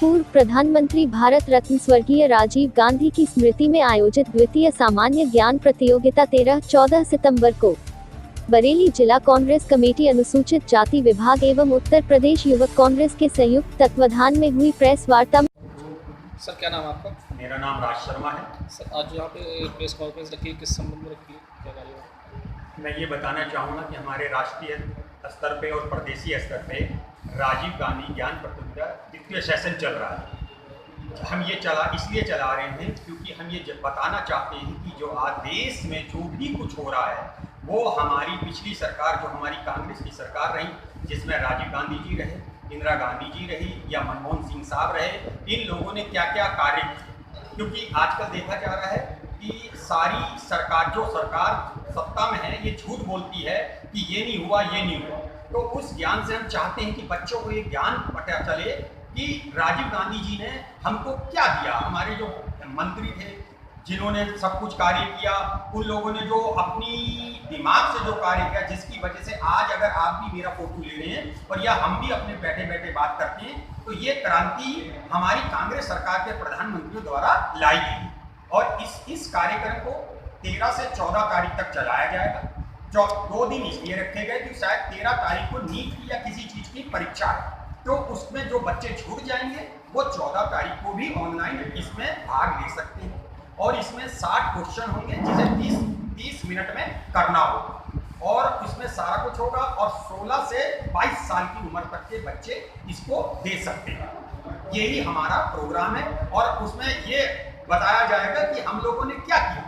पूर्व प्रधानमंत्री भारत रत्न स्वर्गीय राजीव गांधी की स्मृति में आयोजित द्वितीय सामान्य ज्ञान प्रतियोगिता 13-14 सितंबर को बरेली जिला कांग्रेस कमेटी अनुसूचित जाति विभाग एवं उत्तर प्रदेश युवक कांग्रेस के संयुक्त तत्वाधान में हुई प्रेस वार्ता में। सर क्या नाम है आपका? मेरा नाम राज शर्मा है। सर आज यहाँ पे प्रेस कॉन्फ्रेंस रखी है, किस संबंध में रखी है, क्या कार्यक्रम? मैं ये बताना चाहूँगा कि हमारे राष्ट्रीय स्तर पे और प्रदेशीय स्तर पे राजीव गांधी ज्ञान प्रतियोगिता द्वितीय सेशन चल रहा है। हम ये इसलिए चला रहे हैं क्योंकि हम ये बताना चाहते हैं कि जो आज देश में जो भी कुछ हो रहा है वो हमारी पिछली सरकार, जो हमारी कांग्रेस की सरकार रही, जिसमें राजीव गांधी जी रहे, इंदिरा गांधी जी रही या मनमोहन सिंह साहब रहे, इन लोगों ने क्या क्या कार्य किए। क्योंकि आजकल देखा जा रहा है कि सारी सरकार, जो सरकार सत्ता में है, ये झूठ बोलती है कि ये नहीं हुआ, ये नहीं हुआ। तो उस ज्ञान से हम चाहते हैं कि बच्चों को ये ज्ञान पता चले कि राजीव गांधी जी ने हमको क्या दिया। हमारे जो मंत्री थे जिन्होंने सब कुछ कार्य किया, उन लोगों ने जो अपनी दिमाग से जो कार्य किया, जिसकी वजह से आज अगर आप भी मेरा फोटो ले रहे हैं और या हम भी अपने बैठे बैठे बात करते हैं, तो ये क्रांति हमारी कांग्रेस सरकार के प्रधानमंत्रियों द्वारा लाई गई। और इस कार्यक्रम को 13 से 14 तारीख तक चलाया जाएगा। 2 दिन इसलिए रखे गए कि शायद 13 तारीख को नीट की या किसी चीज़ की परीक्षा है, तो उसमें जो बच्चे छूट जाएंगे वो 14 तारीख को भी ऑनलाइन इसमें भाग ले सकते हैं। और इसमें 60 क्वेश्चन होंगे जिसे 30 मिनट में करना होगा और इसमें सारा कुछ होगा। और 16 से 22 साल की उम्र तक के बच्चे इसको दे सकते हैं। यही हमारा प्रोग्राम है और उसमें ये बताया जाएगा कि हम लोगों ने क्या किया।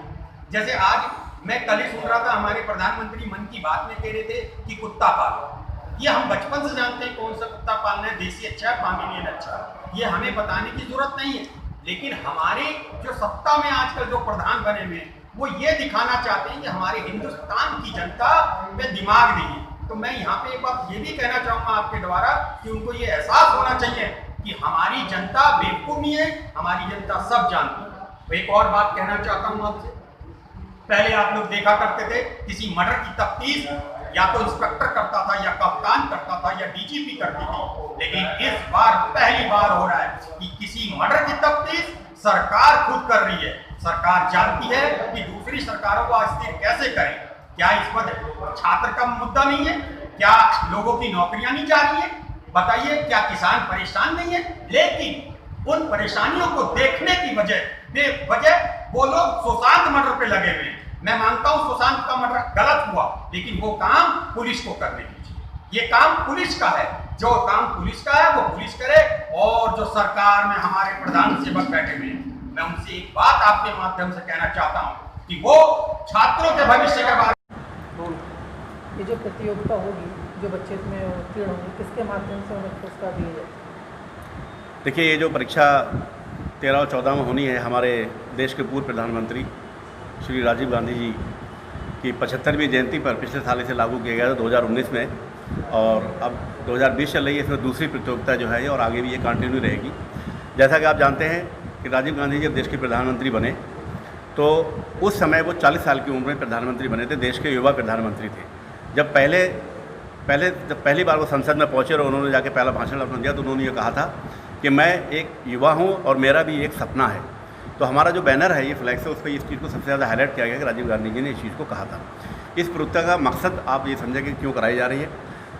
जैसे आज मैं कल ही सुन रहा था, हमारे प्रधानमंत्री मन की बात में कह रहे थे कि कुत्ता पालो। ये हम बचपन से जानते हैं कौन सा कुत्ता पालना है, देसी अच्छा है, पामिलियन अच्छा है, ये हमें बताने की जरूरत नहीं है। लेकिन हमारे जो सत्ता में आजकल जो प्रधान बने हुए हैं वो ये दिखाना चाहते हैं कि हमारे हिंदुस्तान की जनता में दिमाग नहीं है। तो मैं यहाँ पे एक बात ये भी कहना चाहूँगा आपके द्वारा कि उनको ये एहसास होना चाहिए कि हमारी जनता बेवकूफ नहीं है, हमारी जनता सब जानती है। एक और बात कहना चाहता हूँ आपसे, पहले आप लोग देखा करते थे किसी मर्डर की तफ्तीश या तो इंस्पेक्टर करता था या कप्तान करता था या डीजीपी करती थी, लेकिन इस बार पहली बार हो रहा है कि किसी मर्डर की तफ्तीश सरकार खुद कर रही है। सरकार जानती है कि दूसरी सरकारों को अस्थिर कैसे करें। क्या इस पर छात्र का मुद्दा नहीं है? क्या लोगों की नौकरियां नहीं जा रही है? बताइए, क्या किसान परेशान नहीं है? लेकिन उन परेशानियों को देखने की वजह वो लोग सुशांत मर्डर पे लगे हुए हैं। मैं मानता हूं सुशांत का मर्डर गलत हुआ, लेकिन वो काम पुलिस को करने दीजिए। ये काम पुलिस का है, जो काम पुलिस का है वो पुलिस करे। और जो सरकार में हमारे प्रधान सेवक बैठे हुए हैं, मैं उनसे एक बात आपके माध्यम से कहना चाहता हूं कि वो छात्रों के भविष्य के बारे में, ये जो प्रतियोगिता होगी, जो बच्चे इसमें उत्तीर्ण होंगे, किसके माध्यम से उन्हें पुरस्कार दिए जाए? देखिए, ये जो परीक्षा 13 और 14 में होनी है, हमारे देश के पूर्व प्रधानमंत्री श्री राजीव गांधी जी की 75वीं जयंती पर पिछले साल इसे लागू किया गया था 2019 में, और अब 2020 चल रही है। इसमें दूसरी प्रतियोगिता जो है ये, और आगे भी ये कंटिन्यू रहेगी। जैसा कि आप जानते हैं कि राजीव गांधी जब देश के प्रधानमंत्री बने तो उस समय वो 40 साल की उम्र में प्रधानमंत्री बने थे, देश के युवा प्रधानमंत्री थे। जब पहली बार वो संसद में पहुँचे और उन्होंने जाके पहला भाषण अपना दिया तो उन्होंने ये कहा था कि मैं एक युवा हूँ और मेरा भी एक सपना है। तो हमारा जो बैनर है, ये फ्लैक्स है, उस पर इस चीज़ को सबसे ज़्यादा हाईलाइट किया गया कि राजीव गांधी जी ने इस चीज़ को कहा था। इस प्रतियोगिता का मकसद आप ये समझें कि क्यों कराई जा रही है।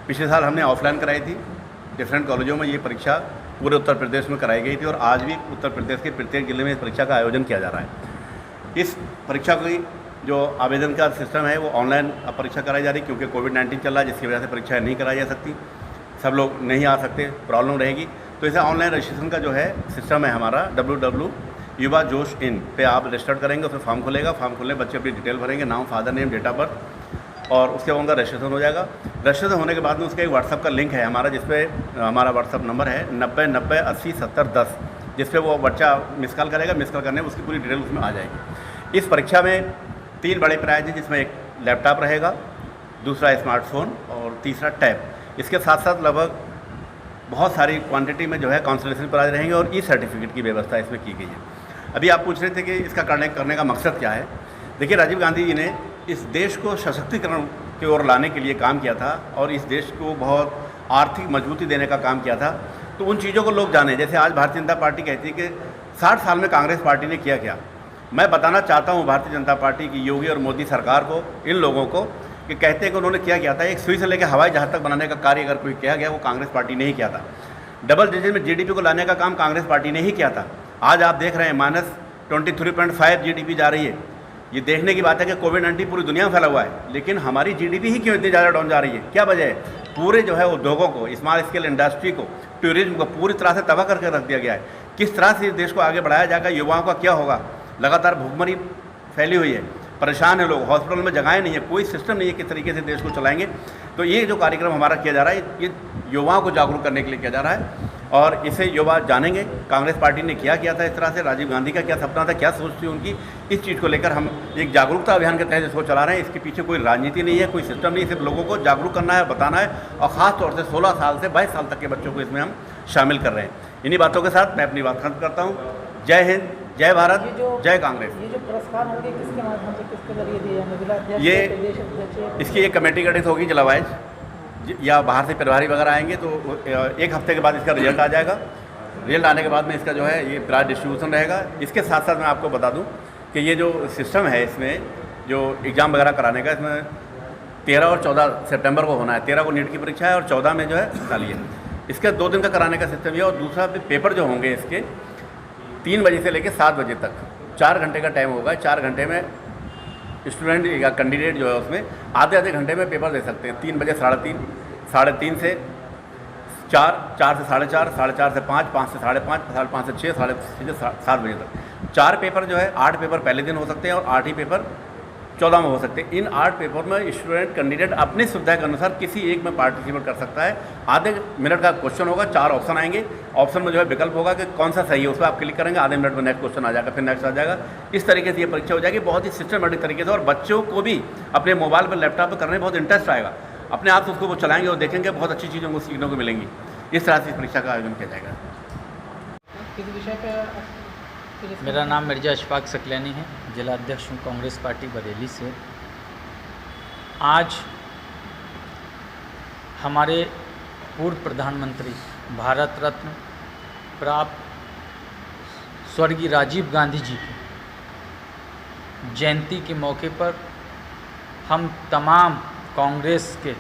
पिछले साल हमने ऑफलाइन कराई थी, डिफरेंट कॉलेजों में ये परीक्षा पूरे उत्तर प्रदेश में कराई गई थी, और आज भी उत्तर प्रदेश के प्रत्येक जिले में इस परीक्षा का आयोजन किया जा रहा है। इस परीक्षा की जो आवेदन का सिस्टम है वो ऑनलाइन परीक्षा कराई जा रही है, क्योंकि कोविड-19 चल रहा है, जिसकी वजह से परीक्षाएँ नहीं कराई जा सकती, सब लोग नहीं आ सकते, प्रॉब्लम रहेगी। तो इसे ऑनलाइन रजिस्ट्रेशन का जो है सिस्टम है हमारा, www.yuvajosh.in पे आप रजिस्टर करेंगे, उसमें फॉर्म खुलेगा, फॉर्म खुलने बच्चे अपनी डिटेल भरेंगे, नाम, father name, date of birth, और उसके बाद उनका रजिस्ट्रेशन हो जाएगा। रजिस्ट्रेशन होने के बाद में उसका एक व्हाट्सअप का लिंक है हमारा, जिसपे हमारा व्हाट्सअप नंबर है 90 90 80 70 10, जिसपे वो बच्चा मिस कॉल करेगा। मिस कॉल करने में उसकी पूरी डिटेल उसमें आ जाएगी। इस परीक्षा में 3 बड़े प्राइज हैं, जिसमें एक लैपटॉप रहेगा, दूसरा स्मार्टफोन और तीसरा टैब। इसके साथ साथ लगभग बहुत सारी क्वांटिटी में जो है कांसोलेशन प्राइज रहेंगे और ई सर्टिफिकेट की व्यवस्था इसमें की गई है। अभी आप पूछ रहे थे कि इसका करने का मकसद क्या है। देखिए, राजीव गांधी जी ने इस देश को सशक्तिकरण की ओर लाने के लिए काम किया था और इस देश को बहुत आर्थिक मजबूती देने का काम किया था। तो उन चीज़ों को लोग जाने। जैसे आज भारतीय जनता पार्टी कहती है कि 60 साल में कांग्रेस पार्टी ने किया क्या। मैं बताना चाहता हूँ भारतीय जनता पार्टी की, योगी और मोदी सरकार को, इन लोगों को, कि कहते हैं कि उन्होंने क्या किया था। एक सुई से लेकर हवाई जहाज तक बनाने का कार्य अगर कोई किया गया वो कांग्रेस पार्टी ने ही किया था। डबल डिजिट में जीडीपी को लाने का काम कांग्रेस पार्टी ने ही किया था। आज आप देख रहे हैं -23.5 जीडीपी जा रही है। ये देखने की बात है कि कोविड-19 पूरी दुनिया में फैला हुआ है, लेकिन हमारी जीडीपी ही क्यों इतनी ज़्यादा डाउन जा रही है, क्या वजह है। पूरे जो है उद्योगों को, स्मॉल स्केल इंडस्ट्री को, टूरिज्म को पूरी तरह से तबाह करके रख दिया गया है। किस तरह से इस देश को आगे बढ़ाया जाएगा, युवाओं का क्या होगा। लगातार भुखमरी फैली हुई है, परेशान है लोग, हॉस्पिटल में जगहें नहीं है, कोई सिस्टम नहीं है किस तरीके से देश को चलाएंगे। तो ये जो कार्यक्रम हमारा किया जा रहा है, ये युवाओं को जागरूक करने के लिए किया जा रहा है और इसे युवा जानेंगे कांग्रेस पार्टी ने क्या किया था। इस तरह से राजीव गांधी का क्या सपना था, क्या सोच थी उनकी, इस चीज़ को लेकर हम एक जागरूकता अभियान के तहत इसको चला रहे हैं। इसके पीछे कोई राजनीति नहीं है, कोई सिस्टम नहीं, सिर्फ लोगों को जागरूक करना है, बताना है और ख़ास तौर से 16 साल से 22 साल तक के बच्चों को इसमें हम शामिल कर रहे हैं। इन्हीं बातों के साथ मैं अपनी बात खत्म करता हूँ। जय हिंद, जय भारत, जय कांग्रेस। ये जो पुरस्कार होंगे किसके माध्यम से, किसके जरिए दिए जाएंगे, जिला अध्यक्ष, ये प्रदेश अध्यक्ष? इसकी एक कमेटी गठित होगी जिला वाइज, या बाहर से प्रभारी वगैरह आएंगे तो 1 हफ्ते के बाद इसका रिजल्ट आ जाएगा। रिजल्ट आने के बाद में इसका जो है ये प्राइज डिस्ट्रीब्यूशन रहेगा। इसके साथ साथ मैं आपको बता दूं कि ये जो सिस्टम है, इसमें जो एग्ज़ाम वगैरह कराने का, इसमें 13 और 14 सितंबर को होना है। 13 को नीट की परीक्षा है और 14 में जो है निकालिए। इसका 2 दिन का कराने का सिस्टम है। और दूसरा पेपर जो होंगे इसके 3 बजे से लेकर 7 बजे तक 4 घंटे का टाइम होगा। 4 घंटे में स्टूडेंट या कैंडिडेट जो है उसमें आधे घंटे में पेपर दे सकते हैं। 3 बजे 3:30, 3:30 से 4, 4 से 4:30, 4:30 से 5, 5 से 5:30, 5:30 से 6, 6:30 से 7 बजे तक 4 पेपर जो है, 8 पेपर पहले दिन हो सकते हैं और 8 ही पेपर 14 में हो सकते हैं। इन 8 पेपर में स्टूडेंट कैंडिडेट अपनी सुविधा के अनुसार किसी एक में पार्टिसिपेट कर सकता है। आधे मिनट का क्वेश्चन होगा, 4 ऑप्शन आएंगे। ऑप्शन में जो है विकल्प होगा कि कौन सा सही है, उस पर आप क्लिक करेंगे, आधे मिनट में नेक्स्ट क्वेश्चन आ जाएगा, फिर नेक्स्ट आ जाएगा। इस तरीके से ये परीक्षा हो जाएगी बहुत ही सिस्टमेटिक तरीके से। और बच्चों को भी अपने मोबाइल पर, लैपटॉप पर करने में बहुत इंटरेस्ट आएगा। अपने आप से उसको वो चलाएंगे और देखेंगे, बहुत अच्छी चीज़ों को सीखने को मिलेंगी। इस तरह से इस परीक्षा का आयोजन किया जाएगा। किस विषय पे? मेरा नाम मिर्जा अशफाक सकलैनी है, जिला अध्यक्ष हूँ कांग्रेस पार्टी बरेली से। आज हमारे पूर्व प्रधानमंत्री, भारत रत्न प्राप्त स्वर्गीय राजीव गांधी जी की जयंती के मौके पर हम तमाम कांग्रेस के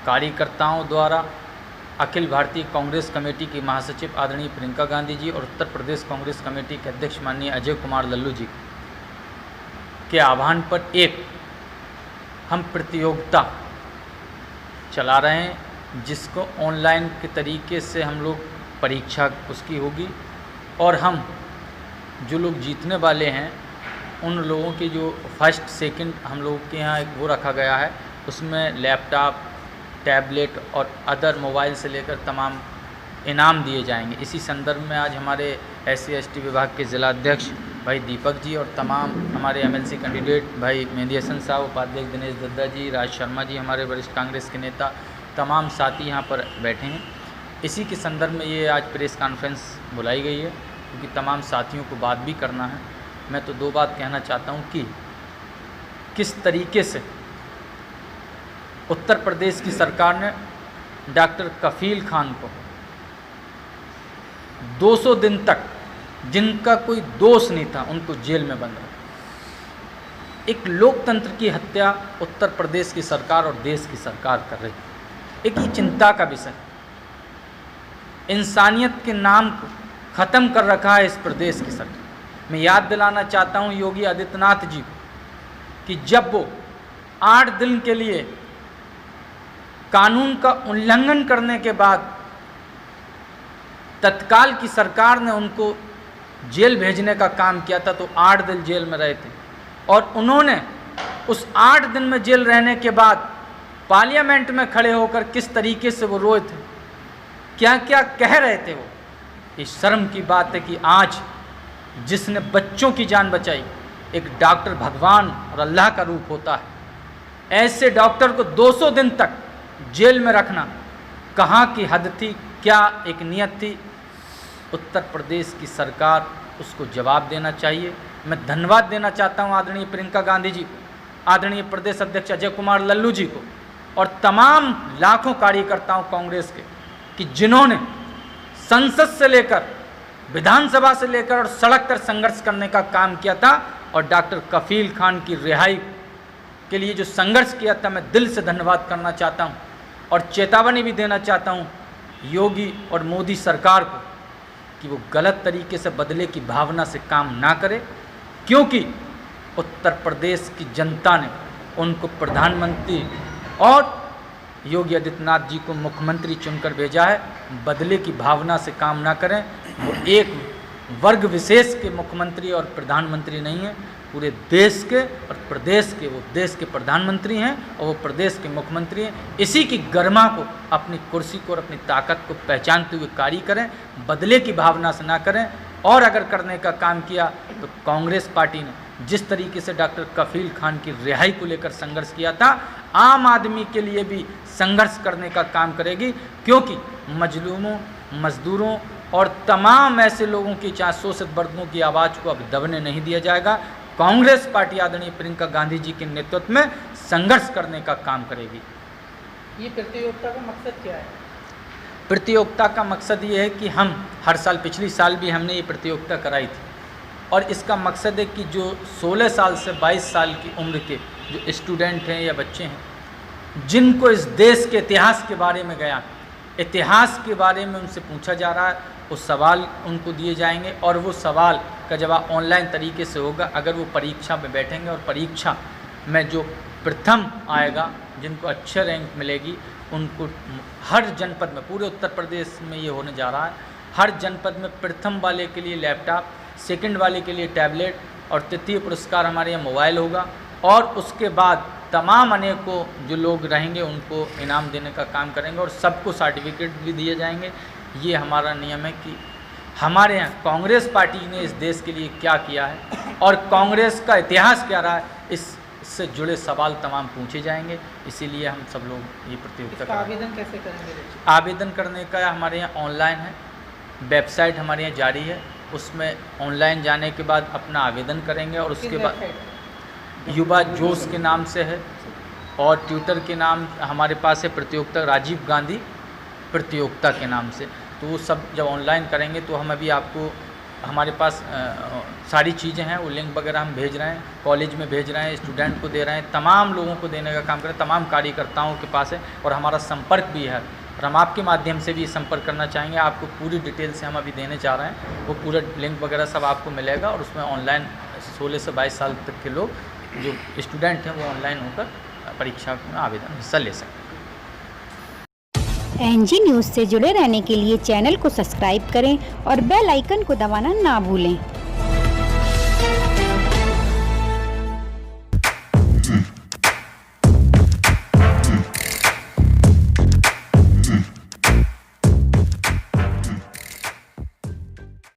कार्यकर्ताओं द्वारा अखिल भारतीय कांग्रेस कमेटी की महासचिव आदरणीय प्रियंका गांधी जी और उत्तर प्रदेश कांग्रेस कमेटी के अध्यक्ष माननीय अजय कुमार लल्लू जी के आह्वान पर एक हम प्रतियोगिता चला रहे हैं, जिसको ऑनलाइन के तरीके से हम लोग परीक्षा उसकी होगी और हम जो लोग जीतने वाले हैं उन लोगों की जो फर्स्ट सेकंड हम लोगों के यहाँ एक वो रखा गया है, उसमें लैपटॉप, टैबलेट और अदर मोबाइल से लेकर तमाम इनाम दिए जाएंगे। इसी संदर्भ में आज हमारे SC/ST विभाग के ज़िला अध्यक्ष भाई दीपक जी और तमाम हमारे MLC कैंडिडेट भाई मेहंदी हसन साहब, उपाध्यक्ष दिनेश दद्दा जी, राज शर्मा जी, हमारे वरिष्ठ कांग्रेस के नेता, तमाम साथी यहाँ पर बैठे हैं। इसी के संदर्भ में ये आज प्रेस कॉन्फ्रेंस बुलाई गई है, क्योंकि तमाम साथियों को बात भी करना है। मैं तो 2 बात कहना चाहता हूँ कि किस तरीके से उत्तर प्रदेश की सरकार ने डॉक्टर कफील खान को 200 दिन तक, जिनका कोई दोष नहीं था, उनको जेल में बंद रखा। एक लोकतंत्र की हत्या उत्तर प्रदेश की सरकार और देश की सरकार कर रही है। एक ही चिंता का विषय, इंसानियत के नाम को ख़त्म कर रखा है इस प्रदेश की सरकार। मैं याद दिलाना चाहता हूँ योगी आदित्यनाथ जी को कि जब वो 8 दिन के लिए कानून का उल्लंघन करने के बाद तत्काल की सरकार ने उनको जेल भेजने का काम किया था, तो 8 दिन जेल में रहे थे। और उन्होंने उस 8 दिन में जेल रहने के बाद पार्लियामेंट में खड़े होकर किस तरीके से वो रोए थे, क्या क्या कह रहे थे वो। ये शर्म की बात है कि आज जिसने बच्चों की जान बचाई, एक डॉक्टर भगवान और अल्लाह का रूप होता है, ऐसे डॉक्टर को 200 दिन तक जेल में रखना कहाँ की हद थी, क्या एक नियत थी। उत्तर प्रदेश की सरकार उसको जवाब देना चाहिए। मैं धन्यवाद देना चाहता हूँ आदरणीय प्रियंका गांधी जी को, आदरणीय प्रदेश अध्यक्ष अजय कुमार लल्लू जी को और तमाम लाखों कार्यकर्ताओं कांग्रेस के, कि जिन्होंने संसद से लेकर विधानसभा से लेकर और सड़क तक संघर्ष करने का काम किया था। और डॉक्टर कफील खान की रिहाई के लिए जो संघर्ष किया था, मैं दिल से धन्यवाद करना चाहता हूँ और चेतावनी भी देना चाहता हूँ योगी और मोदी सरकार को कि वो गलत तरीके से बदले की भावना से काम ना करे, क्योंकि उत्तर प्रदेश की जनता ने उनको प्रधानमंत्री और योगी आदित्यनाथ जी को मुख्यमंत्री चुनकर भेजा है। बदले की भावना से काम ना करें। वो एक वर्ग विशेष के मुख्यमंत्री और प्रधानमंत्री नहीं हैं, पूरे देश के और प्रदेश के वो देश के प्रधानमंत्री हैं और वो प्रदेश के मुख्यमंत्री हैं। इसी की गरिमा को, अपनी कुर्सी को और अपनी ताकत को पहचानते हुए कार्य करें, बदले की भावना से ना करें। और अगर करने का काम किया तो कांग्रेस पार्टी ने जिस तरीके से डॉक्टर कफील खान की रिहाई को लेकर संघर्ष किया था, आम आदमी के लिए भी संघर्ष करने का काम करेगी, क्योंकि मजलूमों, मजदूरों और तमाम ऐसे लोगों की, चाहे शोषित वर्गों की आवाज़ को अब दबने नहीं दिया जाएगा। कांग्रेस पार्टी आदरणीय प्रियंका गांधी जी के नेतृत्व में संघर्ष करने का काम करेगी। ये प्रतियोगिता का मकसद क्या है? प्रतियोगिता का मकसद ये है कि हम हर साल, पिछली साल भी हमने ये प्रतियोगिता कराई थी, और इसका मकसद है कि जो 16 साल से 22 साल की उम्र के जो स्टूडेंट हैं या बच्चे हैं, जिनको इस देश के इतिहास के बारे में ज्ञान, इतिहास के बारे में उनसे पूछा जा रहा है, वो सवाल उनको दिए जाएंगे और वो सवाल का जवाब ऑनलाइन तरीके से होगा। अगर वो परीक्षा में बैठेंगे और परीक्षा में जो प्रथम आएगा, जिनको अच्छे रैंक मिलेगी, उनको हर जनपद में, पूरे उत्तर प्रदेश में ये होने जा रहा है, हर जनपद में प्रथम वाले के लिए लैपटॉप, सेकंड वाले के लिए टैबलेट और तृतीय पुरस्कार हमारे यहाँ मोबाइल होगा। और उसके बाद तमाम अनेकों जो लोग रहेंगे उनको इनाम देने का काम करेंगे और सबको सर्टिफिकेट भी दिए जाएंगे। ये हमारा नियम है कि हमारे यहाँ कांग्रेस पार्टी ने इस देश के लिए क्या किया है और कांग्रेस का इतिहास क्या रहा है, इससे जुड़े सवाल तमाम पूछे जाएंगे। इसीलिए हम सब लोग ये प्रतियोगिता इसका आवेदन कैसे करेंगे? आवेदन करने का हमारे यहाँ ऑनलाइन है, वेबसाइट हमारे यहाँ जारी है, उसमें ऑनलाइन जाने के बाद अपना आवेदन करेंगे और उसके बाद युवा जोश के नाम से है और ट्विटर के नाम हमारे पास है प्रतियोगिता राजीव गांधी प्रतियोगिता के नाम से। तो वो सब जब ऑनलाइन करेंगे तो हम अभी आपको, हमारे पास सारी चीज़ें हैं, वो लिंक वगैरह हम भेज रहे हैं, कॉलेज में भेज रहे हैं, स्टूडेंट को दे रहे हैं, तमाम लोगों को देने का काम करें, तमाम कार्यकर्ताओं के पास है और हमारा संपर्क भी है और हम आपके माध्यम से भी संपर्क करना चाहेंगे। आपको पूरी डिटेल से हम अभी देने चाह रहे हैं, वो पूरा लिंक वगैरह सब आपको मिलेगा और उसमें ऑनलाइन 16 से 22 साल तक के लोग जो स्टूडेंट हैं वो ऑनलाइन होकर परीक्षा में आवेदन हिस्सा ले सकते हैं। एनजी न्यूज़ से जुड़े रहने के लिए चैनल को सब्सक्राइब करें और बेल आइकन को दबाना ना भूलें।